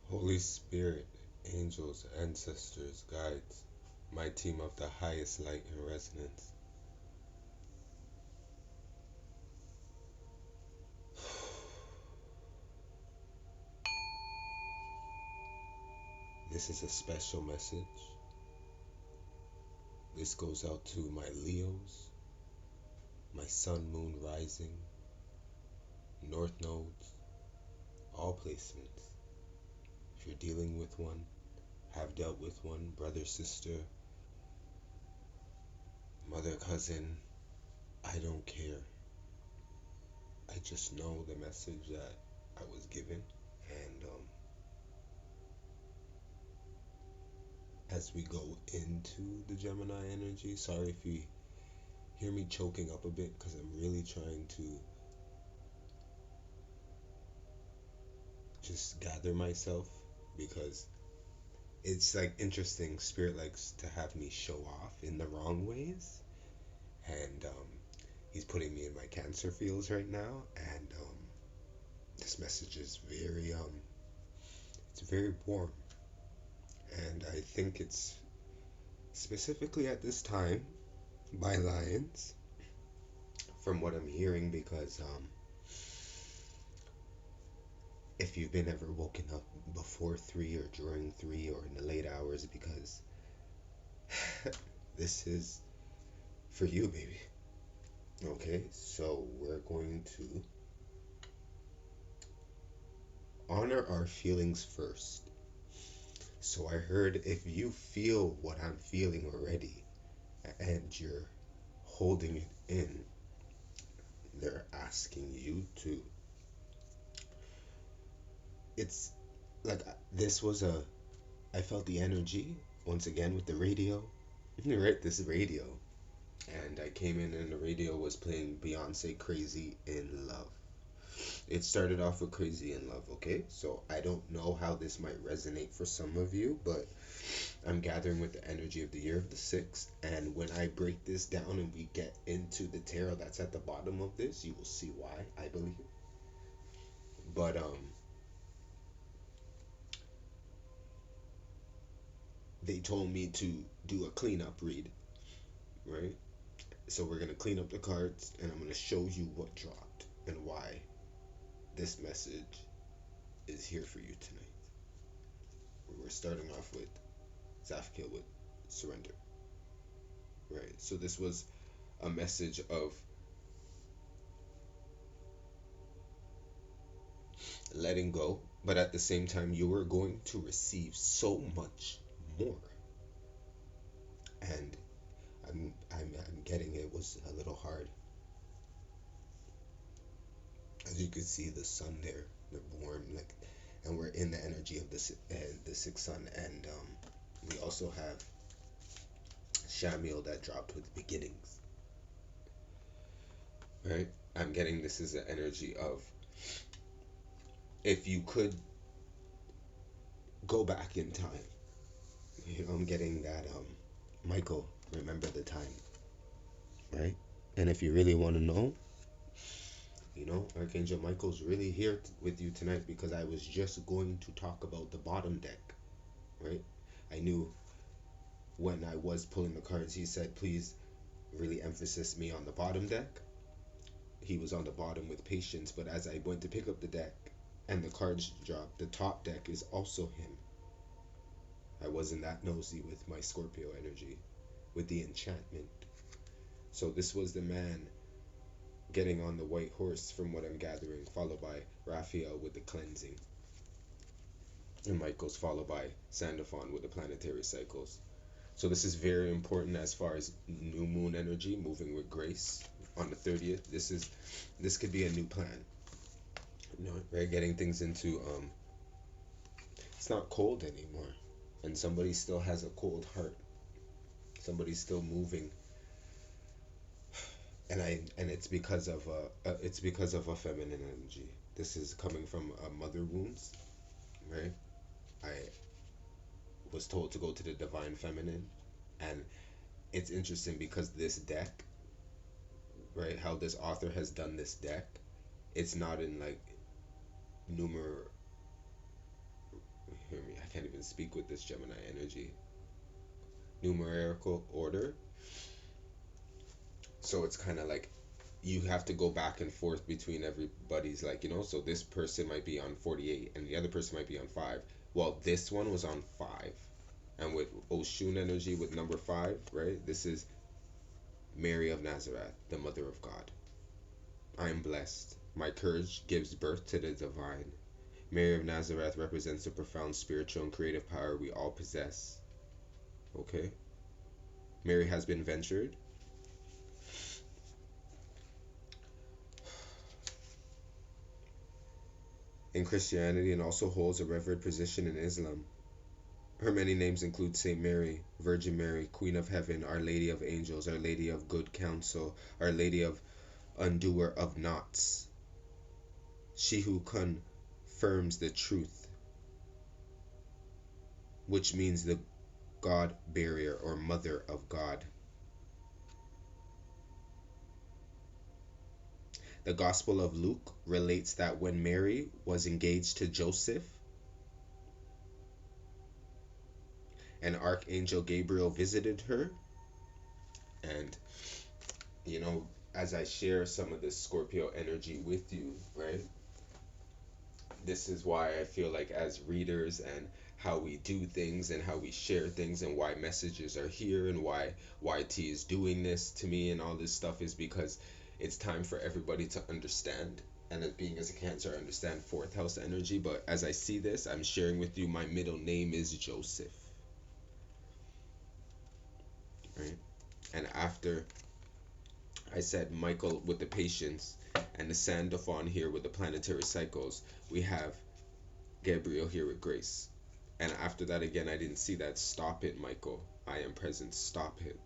Holy Spirit, angels, ancestors, guides, my team of the highest light and resonance. This is a special message. This goes out to my Leos, my sun, moon, rising, north nodes, all placements. If you're dealing with one, have dealt with one, brother, sister, mother, cousin, I don't care. I just know the message that I was given. And as we go into the Gemini energy, sorry if you hear me choking up a bit because I'm really trying to just gather myself, because it's like interesting. Spirit likes to have me show off in the wrong ways, and he's putting me in my Cancer fields right now, and this message is very it's very warm, and I think it's specifically at this time by Lions, from what I'm hearing, because if you've been ever woken up before 3 or during 3 or in the late hours, because this is for you, baby. Okay, so we're going to honor our feelings first. So I heard, if you feel what I'm feeling already and you're holding it in, they're asking you to. It's like this was a, I felt the energy once again with the radio, right? This radio. And I came in and the radio was playing Beyonce Crazy in Love. It started off with Crazy in Love, okay? So I don't know how this might resonate for some of you, but I'm gathering with the energy of the year of the six. And when I break this down and we get into the tarot that's at the bottom of this, you will see why, I believe. But they told me to do a cleanup read, right? So we're gonna clean up the cards and I'm gonna show you what dropped and why this message is here for you tonight. We're starting off with Zafkiel with surrender, right? So this was a message of letting go, but at the same time, you were going to receive so much more. And I'm getting it was a little hard. As you can see, the sun there, the warm, like, and we're in the energy of the sixth sun, and we also have Shamiel that dropped with beginnings, right? I'm getting this is the energy of, if you could go back in time. You know, I'm getting that Michael, remember the time, right? And if you really want to know, you know, Archangel Michael's really here with you tonight, because I was just going to talk about the bottom deck, right? I knew when I was pulling the cards, he said, please really emphasis me on the bottom deck. He was on the bottom with patience, but as I went to pick up the deck and the cards dropped, the top deck is also him. I wasn't that nosy with my Scorpio energy, with the enchantment. So this was the man getting on the white horse, from what I'm gathering, followed by Raphael with the cleansing, and Michael's followed by Sandalphon with the planetary cycles. So this is very important as far as new moon energy, moving with grace on the 30th. This could be a new plan. You know, right? Getting things into it's not cold anymore, and somebody still has a cold heart. Somebody's still moving, and it's because of a feminine energy. This is coming from mother wounds, right? I was told to go to the divine feminine, and it's interesting because this deck, right? How this author has done this deck, it's not in like numer speak with this Gemini energy. Numerical order. So it's kind of like you have to go back and forth between everybody's, like, you know, so this person might be on 48 and the other person might be on 5. Well, this one was on 5. And with Oshun energy with number 5, right? This is Mary of Nazareth, the Mother of God. I am blessed. My courage gives birth to the divine. Mary of Nazareth represents the profound spiritual and creative power we all possess. Okay? Mary has been ventured. In Christianity and also holds a revered position in Islam. Her many names include Saint Mary, Virgin Mary, Queen of Heaven, Our Lady of Angels, Our Lady of Good Counsel, Our Lady of Undoer of Knots, she who confirms the truth, which means the God barrier or Mother of God. The Gospel of Luke relates that when Mary was engaged to Joseph, an archangel Gabriel visited her. And, you know, as I share some of this Scorpio energy with you, right? This is why I feel like as readers and how we do things and how we share things and why messages are here and why YT is doing this to me and all this stuff is because it's time for everybody to understand. And as being as a Cancer, I understand 4th house energy. But as I see this, I'm sharing with you my middle name is Joseph. Right? And after I said Michael with the patience and the Sandalphon here with the planetary cycles, we have Gabriel here with grace. And after that, again, I didn't see that. Stop it, Michael. I am present. Stop it.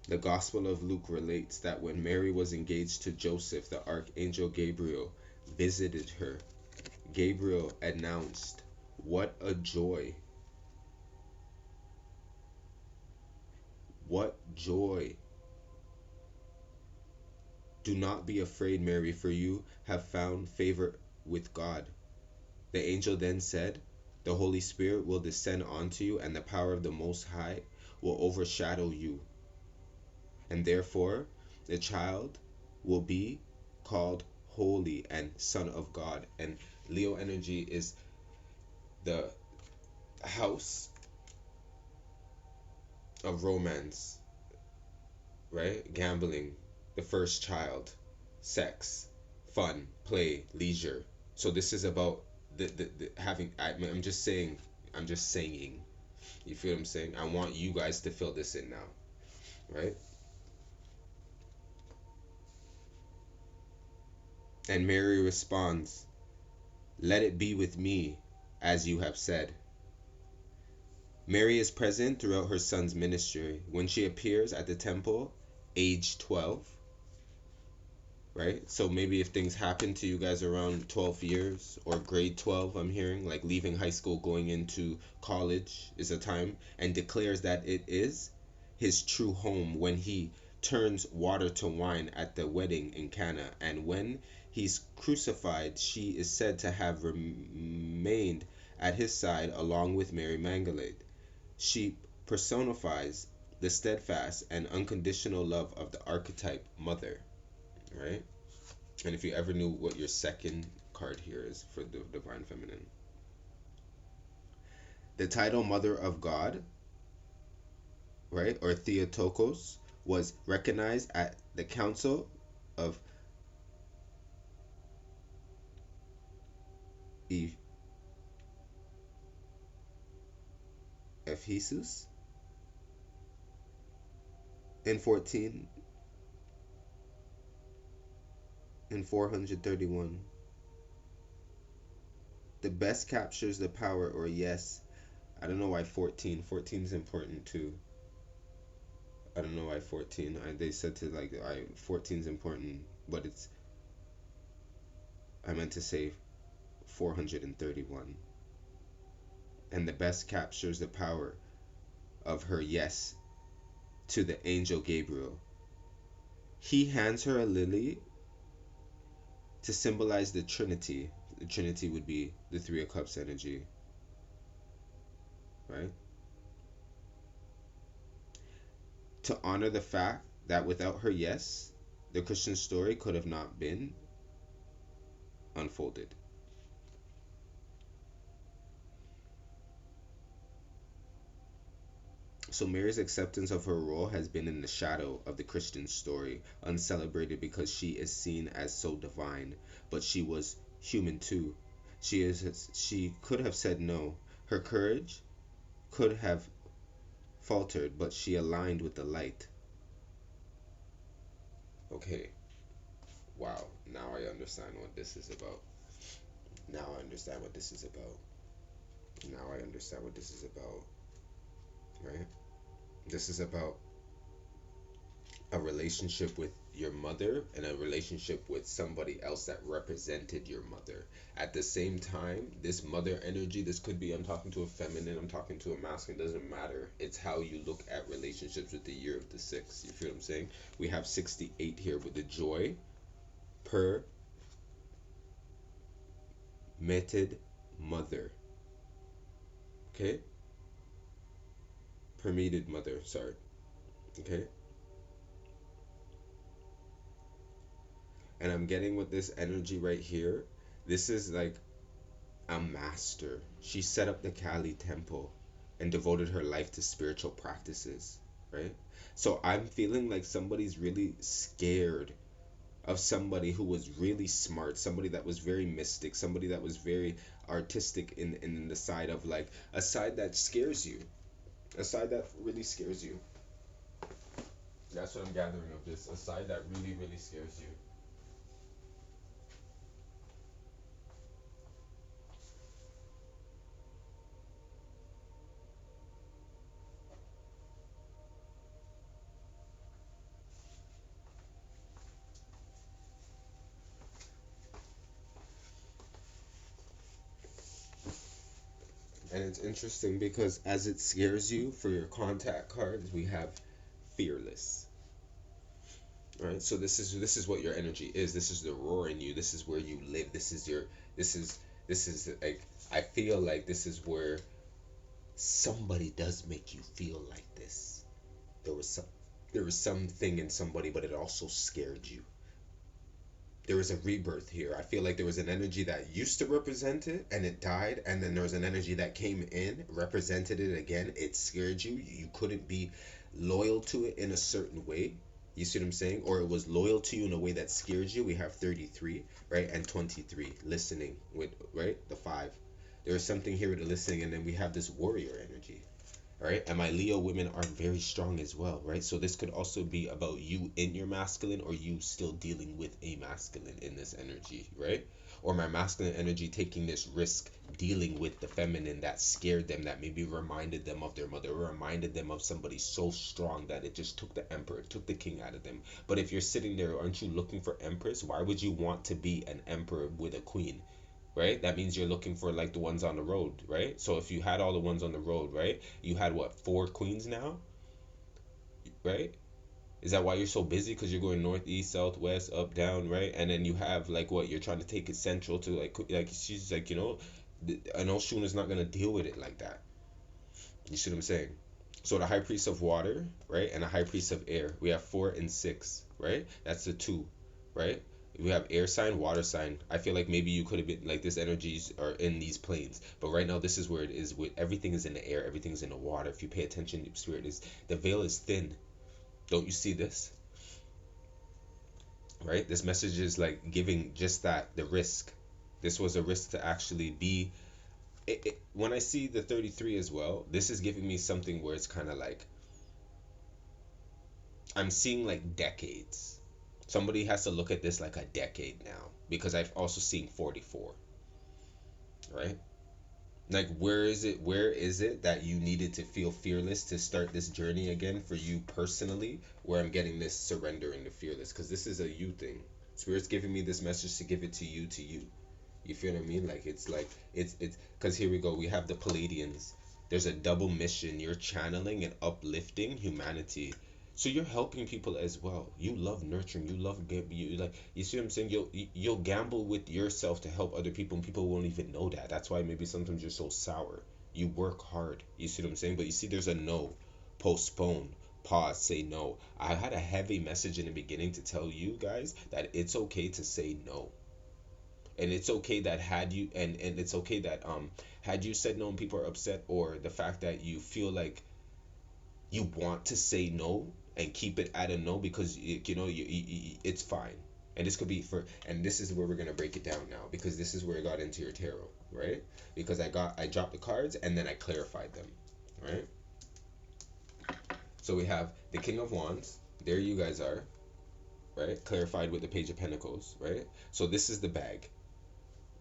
The Gospel of Luke relates that when Mary was engaged to Joseph, the archangel Gabriel visited her. Gabriel announced, "What a joy! What joy! Do not be afraid, Mary, for you have found favor with God." The angel then said, "The Holy Spirit will descend onto you, and the power of the Most High will overshadow you. And therefore, the child will be called Holy and Son of God." And Leo energy is the house of romance, right? Gambling, the first child, sex, fun, play, leisure. So this is about the having. I'm just saying. You feel what I'm saying? I want you guys to fill this in now, right? And Mary responds, "Let it be with me, as you have said." Mary is present throughout her son's ministry. When she appears at the temple, age 12, right? So maybe if things happen to you guys around 12 years or grade 12, I'm hearing, like leaving high school, going into college is a time, and declares that it is his true home when he turns water to wine at the wedding in Cana. And when he's crucified, she is said to have remained at his side along with Mary Magdalene. She personifies the steadfast and unconditional love of the archetype mother, right? And if you ever knew what your second card here is for the Divine Feminine. The title Mother of God, right, or Theotokos, was recognized at the Council of Ephesus in 431. The best captures the power, or yes, I don't know why 14. 14 is important too. I don't know why 14. They said to 14 is important, but it's, I meant to say 431. And the best captures the power of her yes to the angel Gabriel. He hands her a lily to symbolize the Trinity. The Trinity would be the Three of Cups energy, right? To honor the fact that without her yes, the Christian story could have not been unfolded. So Mary's acceptance of her role has been in the shadow of the Christian story, uncelebrated because she is seen as so divine, but she was human too. She could have said no. Her courage could have faltered, but she aligned with the light. Okay. Wow. Now I understand what this is about. Now I understand what this is about. Now I understand what this is about. Right? This is about a relationship with your mother and a relationship with somebody else that represented your mother. At the same time, this mother energy, this could be I'm talking to a feminine, I'm talking to a masculine, doesn't matter. It's how you look at relationships with the year of the six. You feel what I'm saying? We have 68 here with the joy per meted mother. Okay? Permitted mother, sorry. Okay? And I'm getting with this energy right here. This is like a master. She set up the Kali temple and devoted her life to spiritual practices, right? So I'm feeling like somebody's really scared of somebody who was really smart, somebody that was very mystic, somebody that was very artistic in the side of like a side that scares you, a side that really scares you. That's what I'm gathering of this, a side that really, really scares you. And it's interesting because as it scares you, for your contact cards, we have fearless. Right? So this is what your energy is. This is the roar in you. This is where you live. This is this is like I feel like this is where somebody does make you feel like this. There was some there was something in somebody, but it also scared you. There was a rebirth here. I feel like there was an energy that used to represent it and it died, and then there was an energy that came in, represented it again. It scared you. You couldn't be loyal to it in a certain way. You see what I'm saying? Or it was loyal to you in a way that scared you. We have 33, right? And 23, listening with, right? The 5. There is something here with the listening, and then we have this warrior energy. Right? And my Leo women are very strong as well, right? So this could also be about you in your masculine or you still dealing with a masculine in this energy, right? Or my masculine energy taking this risk dealing with the feminine that scared them, that maybe reminded them of their mother, or reminded them of somebody so strong that it just took the emperor, took the king out of them. But if you're sitting there, aren't you looking for empress? Why would you want to be an emperor with a queen? Right? That means you're looking for like the ones on the road, right? So if you had all the ones on the road, right? You had what, 4 queens now, right? Is that why you're so busy? Because you're going north, east, south, west, up, down, right? And then you have like what you're trying to take it central to like she's like an Oshun is not gonna deal with it like that. You see what I'm saying? So the high priest of water, right, and a high priest of air. We have 4 and 6, right? That's the 2, right? We have air sign, water sign. I feel like maybe you could have been like this energies are in these planes, but right now this is where it is. With everything is in the air, everything is in the water. If you pay attention, spirit is the veil is thin. Don't you see this? Right? This message is like giving just that the risk. This was a risk to actually be. When I see the 33 as well, this is giving me something where it's kind of like I'm seeing like decades. Somebody has to look at this like a decade now because I've also seen 44, right? Like where is it that you needed to feel fearless to start this journey again for you personally, where I'm getting this surrender and the fearless, because this is a you thing. Spirit's giving me this message to give it to you, to you. You feel what I mean? Like it's because here we go. We have the Palladians. There's a double mission. You're channeling and uplifting humanity So you're helping people as well. You love nurturing. You love you like, you see what I'm saying? You'll gamble with yourself to help other people, and people won't even know that. That's why maybe sometimes you're so sour. You work hard. You see what I'm saying? But you see, there's a no, postpone, pause, say no. I had a heavy message in the beginning to tell you guys that it's okay to say no, and it's okay that had you and it's okay that had you said no and people are upset, or the fact that you feel like you want to say no and keep it at a no because it's fine. And this could be for, and this is where we're going to break it down now, because this is where I got into your tarot, right? Because I dropped the cards and then I clarified them, right? So we have the King of Wands, there you guys are, right? Clarified with the Page of Pentacles, right? So this is the bag,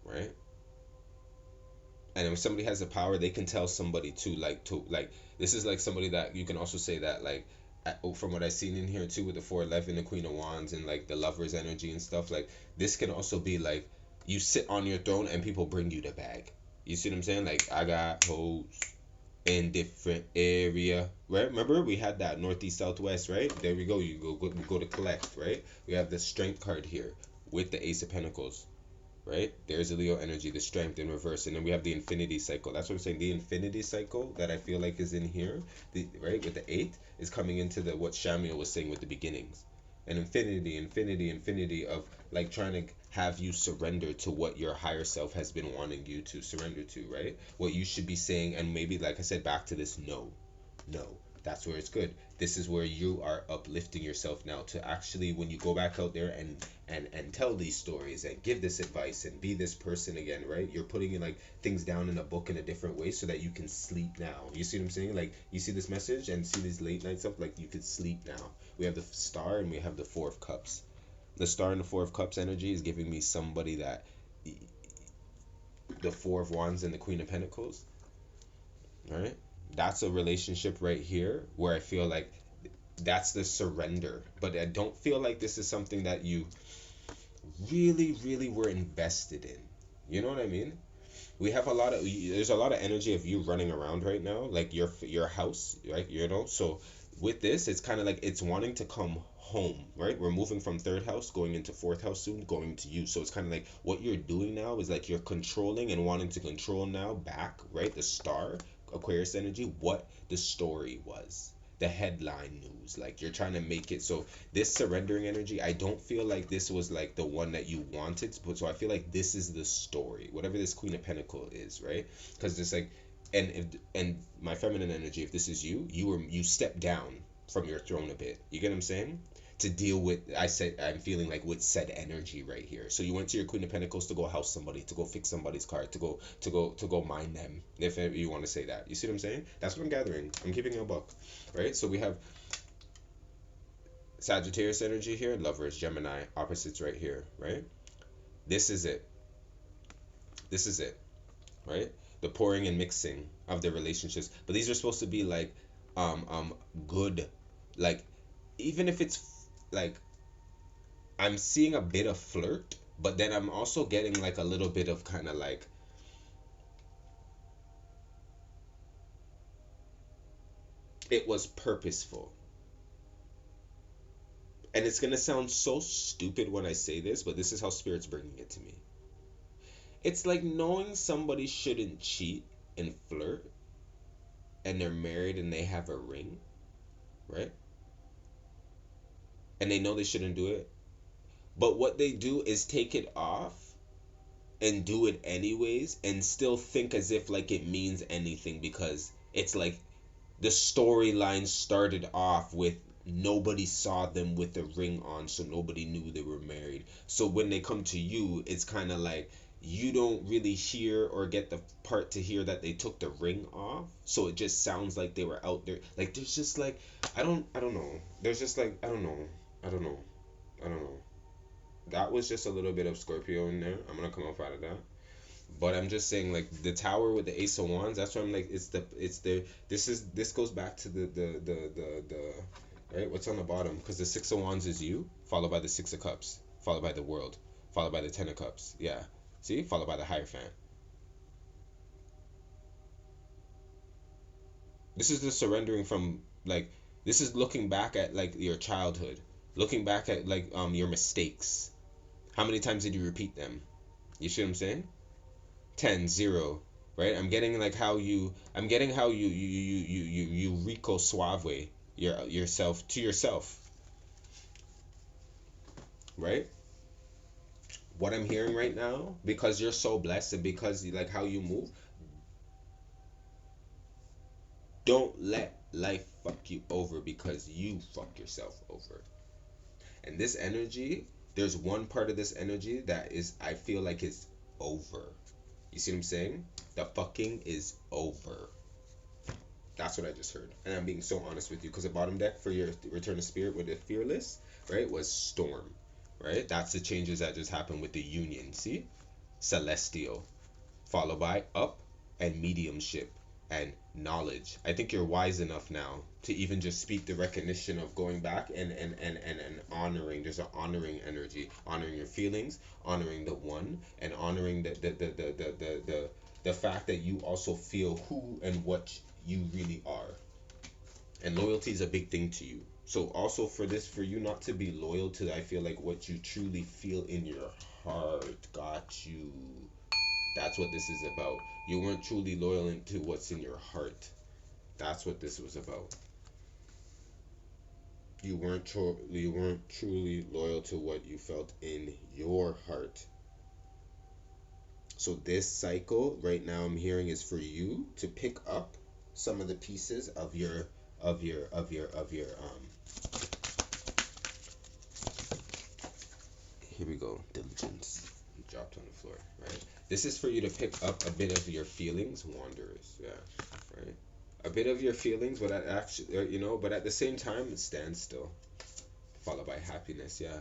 right? And if somebody has the power, they can tell somebody to this is like somebody that you can also say that, like, from what I've seen in here too, with the 411, the Queen of Wands, and like the Lover's energy and stuff, like this can also be like you sit on your throne and people bring you the bag. You see what I'm saying? Like, I got hoes in different area, right? Remember we had that northeast southwest, right? There we go. You go to collect, right? We have the Strength card here with the Ace of Pentacles, right? There's a Leo energy, the Strength in reverse, and then we have the Infinity Cycle. That's what I'm saying. The Infinity Cycle that I feel like is in here, right, with the 8 is coming into the what Shamiel was saying with the beginnings, and infinity of like trying to have you surrender to what your higher self has been wanting you to surrender to, right? What you should be saying, and maybe like I said, back to this no, no. That's where it's good. This is where you are uplifting yourself now to actually, when you go back out there and tell these stories and give this advice and be this person again, right? You're putting in like things down in a book in a different way so that you can sleep now. You see what I'm saying? Like, you see this message and see these late night stuff, like you could sleep now. We have the Star and we have the Four of Cups. The Star and the Four of Cups energy is giving me somebody that, the Four of Wands and the Queen of Pentacles, right? That's a relationship right here where I feel like that's the surrender. But I don't feel like this is something that you really were invested in. You know what I mean? We have there's a lot of energy of you running around right now, like your house, right? So with this, it's kind of like it's wanting to come home, right? We're moving from third house, going into fourth house soon, going to you. So it's kind of like what you're doing now is like you're controlling and wanting to control now back, right? The Star, Aquarius energy, what the story was, the headline news, like you're trying to make it. So this surrendering energy, I don't feel like this was like the one that you wanted, but so I feel like this is the story, whatever this Queen of Pentacle is, right? Because it's like, and my feminine energy, if this is you stepped down from your throne a bit, you get what I'm saying, to deal with, I'm feeling like with said energy right here. So you went to your Queen of Pentacles to go house somebody, to go fix somebody's car, to go mind them, if you want to say that. You see what I'm saying? That's what I'm gathering. I'm keeping it a buck, right? So we have Sagittarius energy here, Lovers, Gemini, opposites right here, right? This is it. This is it, right? The pouring and mixing of the relationships. But these are supposed to be like good, like, even if it's like, I'm seeing a bit of flirt, but then I'm also getting like a little bit of kind of like, it was purposeful. And it's gonna sound so stupid when I say this, but this is how Spirit's bringing it to me. It's like knowing somebody shouldn't cheat and flirt, and they're married and they have a ring, right? And they know they shouldn't do it, but what they do is take it off and do it anyways, and still think as if like it means anything, because it's like the storyline started off with nobody saw them with a ring on, so nobody knew they were married. So when they come to you, it's kind of like you don't really hear or get the part to hear that they took the ring off, so it just sounds like they were out there. Like, there's just like, I don't know, there's just like, I don't know, I don't know, I don't know. That was just a little bit of Scorpio in there. I'm gonna come off out of that. But I'm just saying, like, the Tower with the Ace of Wands, that's why I'm like, this goes back to the right, what's on the bottom, because the Six of Wands is you, followed by the Six of Cups, followed by the World, followed by the Ten of Cups, yeah, see, followed by the Hierophant. This is the surrendering from, like, This is looking back at like your childhood, looking back at like your mistakes. How many times did you repeat them? You see what I'm saying? 10, 0, right? I'm getting how you Rico Suave yourself to yourself, right? What I'm hearing right now, because you're so blessed and because you like how you move, don't let life fuck you over because you fuck yourself over. And this energy, there's one part of this energy that is, I feel like it's over. You see what I'm saying? The fucking is over. That's what I just heard. And I'm being so honest with you because the bottom deck for your return of spirit with the fearless, right, was storm, right? That's the changes that just happened with the union. See? Celestial, followed by up and mediumship and knowledge. I think you're wise enough now to even just speak the recognition of going back and honoring. There's an honoring energy, honoring your feelings, honoring the one, and honoring the fact that you also feel who and what you really are. And loyalty is a big thing to you. So also for this, for you not to be loyal to, I feel like what you truly feel in your heart. Got you. That's what this is about. You weren't truly loyal to what's in your heart. That's what this was about. You weren't truly loyal to what you felt in your heart. So this cycle right now I'm hearing is for you to pick up some of the pieces of your here we go, diligence dropped on the floor, right? This is for you to pick up a bit of your feelings, wanderers, yeah, right? A bit of your feelings, but at actually, but at the same time, stand still, followed by happiness, yeah,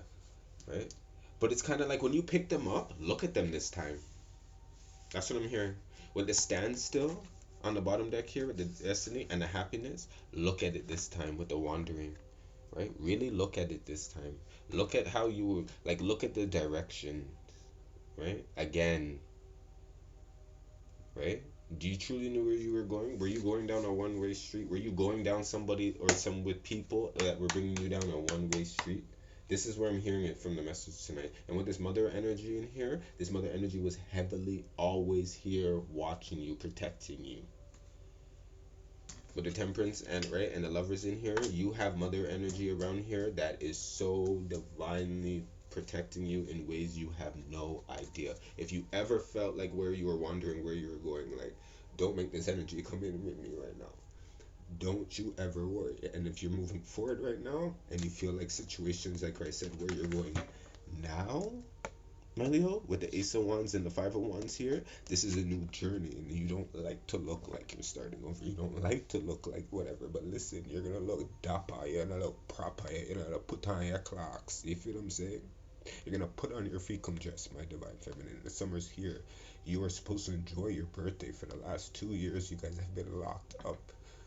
right? But it's kind of like when you pick them up, look at them this time. That's what I'm hearing. With the standstill on the bottom deck here, with the destiny and the happiness, look at it this time with the wandering, right? Really look at it this time. Look at how you like. Look at the direction, right? Again, right? Do you truly know where you were going? Were you going down a one-way street? Were you going down somebody or some with people that were bringing you down a one-way street? This is where I'm hearing it from the message tonight. And with this mother energy in here, this mother energy was heavily always here watching you, protecting you. With the temperance and right and the lovers in here, you have mother energy around here that is so divinely protecting you in ways you have no idea. If you ever felt like where you were wondering where you were going, like, don't make this energy come in with me right now. Don't you ever worry. And if you're moving forward right now and you feel like situations like I said where you're going now, Melio, with the Ace of Wands and the Five of Wands here, this is a new journey, and you don't like to look like you're starting over. You don't like to look like whatever, but listen, you're gonna look dapper, you're gonna look proper, you're gonna put on your clocks. You feel what I'm saying? You're gonna put on your freakum dress, my divine feminine. The summer's here. You are supposed to enjoy your birthday. For the last 2 years, you guys have been locked up.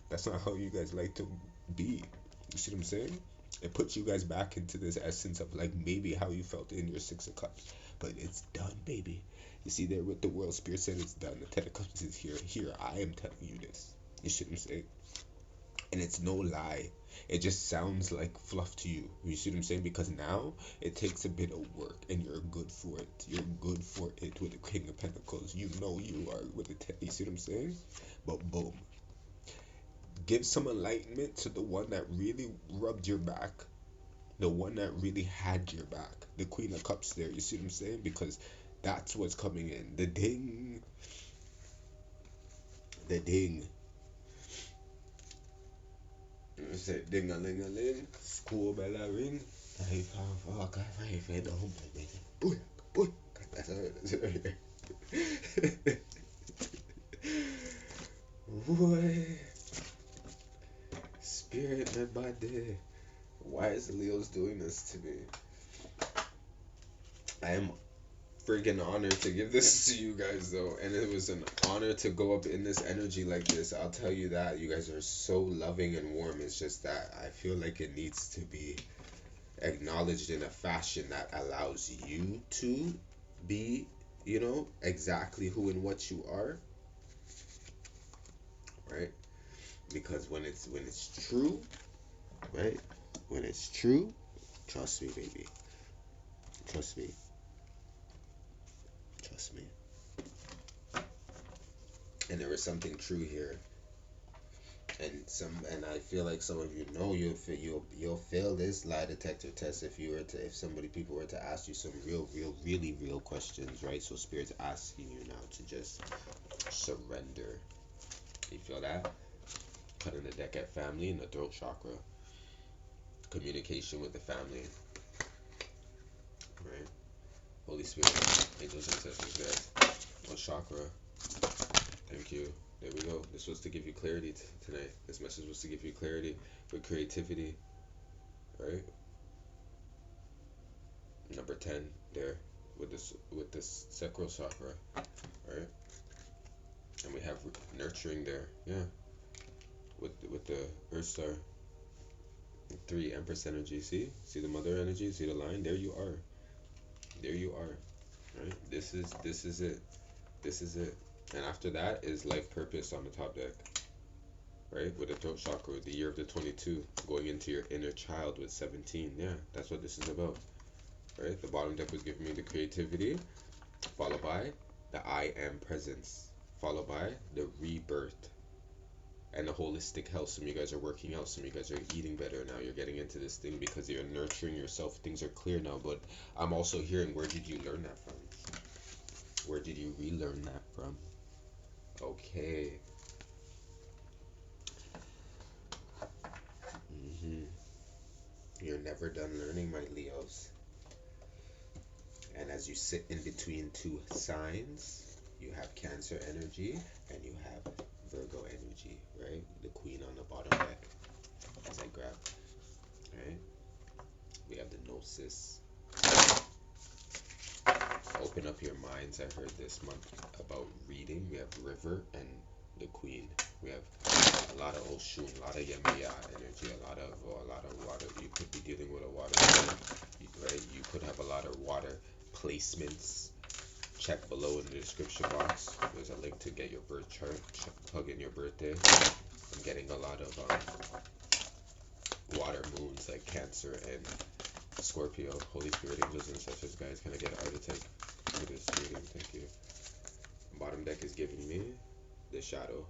That's not how you guys like to be. You see what I'm saying? It puts you guys back into this essence of like maybe how you felt in your Six of Cups. But it's done, baby. You see there with the world, Spirit said it's done. The Ten of Cups is here. Here, I am telling you this. You see what I'm saying? And it's no lie. It just sounds like fluff to you. You see what I'm saying? Because now it takes a bit of work and you're good for it. You're good for it with the King of Pentacles. You know you are with the Ten. You see what I'm saying? But boom. Give some enlightenment to the one that really rubbed your back. The one that really had your back. The Queen of Cups there. You see what I'm saying? Because that's what's coming in. The ding. The ding. You say ding a ling a ling. School bell a ring. I found fuck. I fed home. Boy. Boy. That's it. Boy. Spirit, my body. Why is Leo's doing this to me? I am freaking honored to give this to you guys though, and it was an honor to go up in this energy like this. I'll tell you that. You guys are so loving and warm. It's just that I feel like it needs to be acknowledged in a fashion that allows you to be, exactly who and what you are, right? Because when it's true, right? When it's true, trust me, baby. Trust me. Trust me. And there was something true here. And I feel like some of you know you'll fail this lie detector test if somebody people were to ask you some really real questions, right? So spirit's asking you now to just surrender. You feel that? Cutting the deck at family and the throat chakra. Communication with the family. Right? Holy Spirit, angels, ancestors, guys. What chakra? Thank you. There we go. This was to give you clarity tonight. This message was to give you clarity with creativity. Right? Number 10 there with this sacral chakra. Right? And we have nurturing there. Yeah. With the Earth Star. 3 Empress energy. See the mother energy? See the line? There you are. There you are. Right? This is it. This is it. And after that is life purpose on the top deck. Right? With the throat chakra, the year of the 22, going into your inner child with 17. Yeah, that's what this is about. Right? The bottom deck was giving me the creativity, followed by the I am presence, followed by the rebirth and the holistic health. Some of you guys are working out, some of you guys are eating better now. You're getting into this thing because you're nurturing yourself. Things are clear now, but I'm also hearing, where did you learn that from? Where did you relearn that from? Okay. You're never done learning, my Leos. And as you sit in between two signs, you have Cancer energy and you have Virgo energy, right? The Queen on the bottom deck. As I grab, right? We have the Gnosis. Open up your minds. I heard this month about reading. We have River and the Queen. We have a lot of Oshun, a lot of Yemiya energy, a lot of water. You could be dealing with a water, right? You could have a lot of water placements. Check below in the description box. There's a link to get your birth chart. Plug in your birthday. I'm getting a lot of water moons like Cancer and Scorpio. Holy Spirit, angels, and ancestors, guys. Can I get an architect for this reading? Thank you. Bottom deck is giving me the shadow.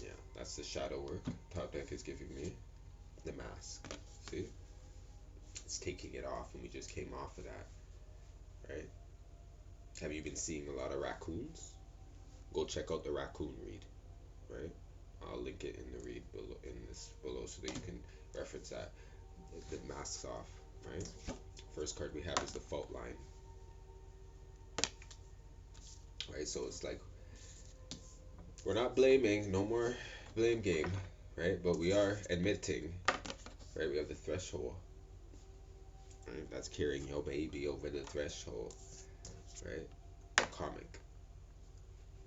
Yeah, that's the shadow work. Top deck is giving me the mask. See? It's taking it off, and we just came off of that. Right? Have you been seeing a lot of raccoons? Go check out the raccoon read. Right? I'll link it in the read below, so that you can reference that. The mask's off. Right? First card we have is the fault line. Right? So it's like, we're not blaming, no more blame game, right? But we are admitting, right? We have the threshold, right? That's carrying your baby over the threshold, right? Comic,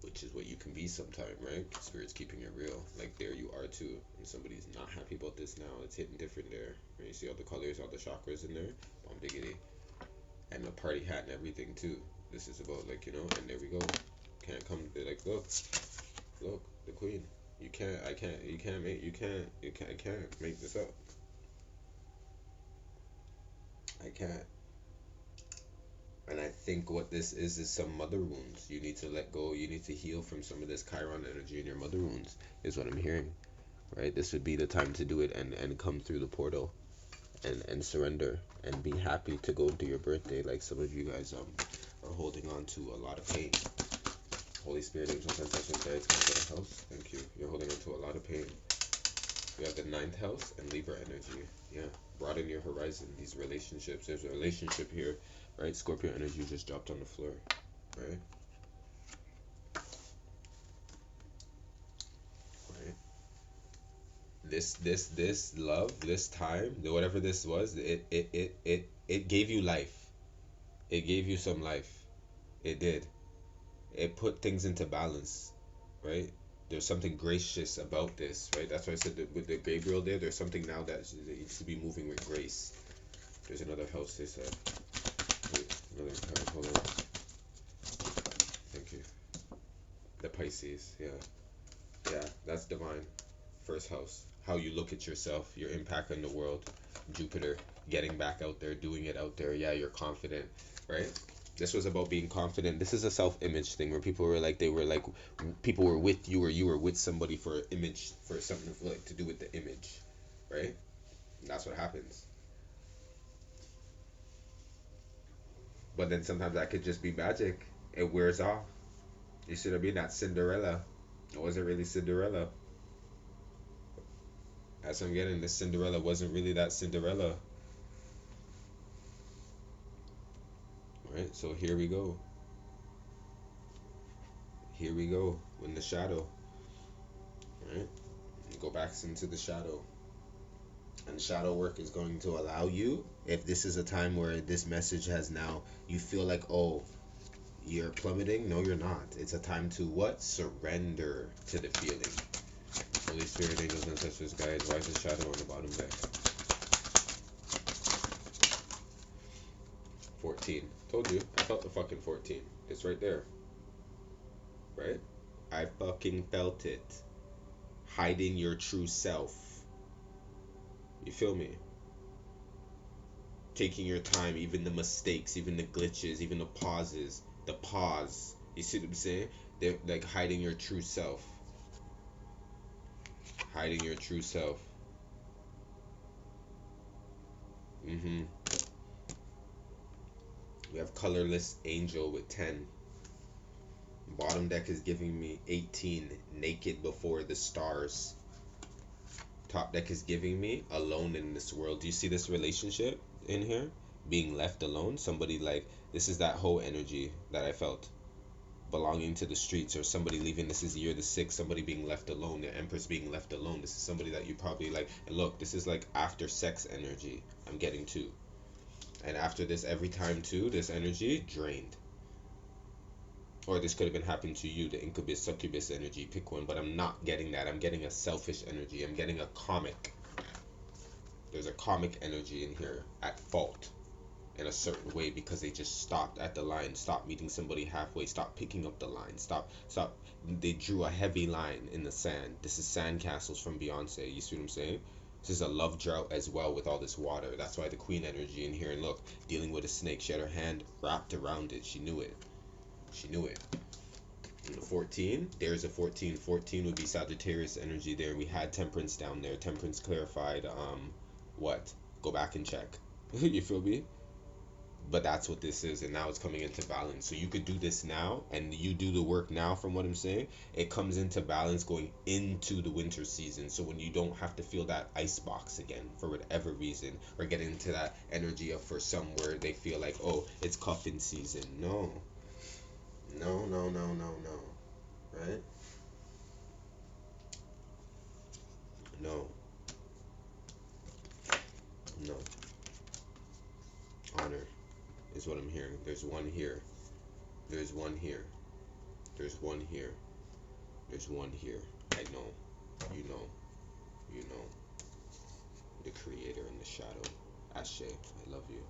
which is what you can be sometime, right? Spirit's keeping it real. Like, there you are too, and somebody's not happy about this now. It's hitting different there, right? You see all the colors, all the chakras in there? Bomb diggity. And the party hat and everything too. This is about, like, and there we go. Can't come, they're like, look, the Queen. I can't make this up. I can't. And I think what this is some mother wounds. You need to let go. You need to heal from some of this Chiron energy in your mother wounds, is what I'm hearing. Right? This would be the time to do it and come through the portal and surrender and be happy to go into your birthday. Like some of you guys are holding on to a lot of pain. Holy Spirit, angels, ancestors, guides, come to the house. Thank you. You're holding on to a lot of pain. We have the 9th house and Libra energy. Yeah. Broaden your horizon. These relationships. There's a relationship here, right? Scorpio energy just dropped on the floor, right? Right. This love, this time, whatever this was, it gave you life. It gave you some life. It did. It put things into balance, right? There's something gracious about this, right? That's why I said that with the Gabriel there's something now that needs to be moving with grace. There's another house, they said. Wait, another card, hold on. Thank you. The Pisces, yeah. Yeah, that's divine. First house. how you look at yourself, your impact on the world. Jupiter, getting back out there, doing it out there. Yeah, you're confident, right? This was about being confident. This is a self-image thing where people were like, people were with you or you were with somebody for an image, for something like to do with the image, right? And that's what happens. But then sometimes that could just be magic. It wears off. You see what I mean? That Cinderella. It wasn't really Cinderella. That's what I'm getting. This Cinderella wasn't really that Cinderella. Right? So here we go. Here we go. In the shadow. Right? Go back into the shadow. And shadow work is going to allow you, if this is a time where this message has now, you feel like, oh, you're plummeting. No, you're not. It's a time to what? Surrender to the feeling. Holy Spirit, angels, ancestors, guides. Why is the shadow on the bottom there? 14. Told you. I felt the fucking 14. It's right there. Right? I fucking felt it. Hiding your true self. You feel me? Taking your time, even the mistakes, even the glitches, even the pauses. The pause. You see what I'm saying? They're like hiding your true self. Hiding your true self. We have colorless angel with 10. Bottom deck is giving me 18. Naked before the stars. Top deck is giving me alone in this world. Do you see this relationship in here? Being left alone. Somebody like, this is that whole energy that I felt. Belonging to the streets, or somebody leaving. This is year the 6th. Somebody being left alone. The Empress being left alone. This is somebody that you probably like. And look, this is like after sex energy. I'm getting to. And after this, every time too, this energy drained. Or this could have been happening to you, the incubus, succubus energy, pick one, but I'm not getting that. I'm getting a selfish energy. I'm getting a comic. There's a comic energy in here at fault in a certain way because they just stopped at the line, stopped meeting somebody halfway, stopped picking up the line, stop. They drew a heavy line in the sand. This is sandcastles from Beyonce. You see what I'm saying? This is a love drought as well with all this water. That's why the queen energy in here. And look, dealing with a snake. She had her hand wrapped around it. She knew it. She knew it. And the 14, there's a 14. 14 would be Sagittarius energy there. We had Temperance down there. Temperance clarified what? Go back and check. You feel me? But that's what this is, and now it's coming into balance. So you could do this now, and you do the work now. From what I'm saying, it comes into balance going into the winter season. So when you don't have to feel that ice box again for whatever reason, or get into that energy of for somewhere they feel like, oh, it's cuffing season. No, right? No. Honor is what I'm hearing. There's one here. There's one here. There's one here. There's one here. I know. You know. You know. The creator in the shadow. Ashe, I love you.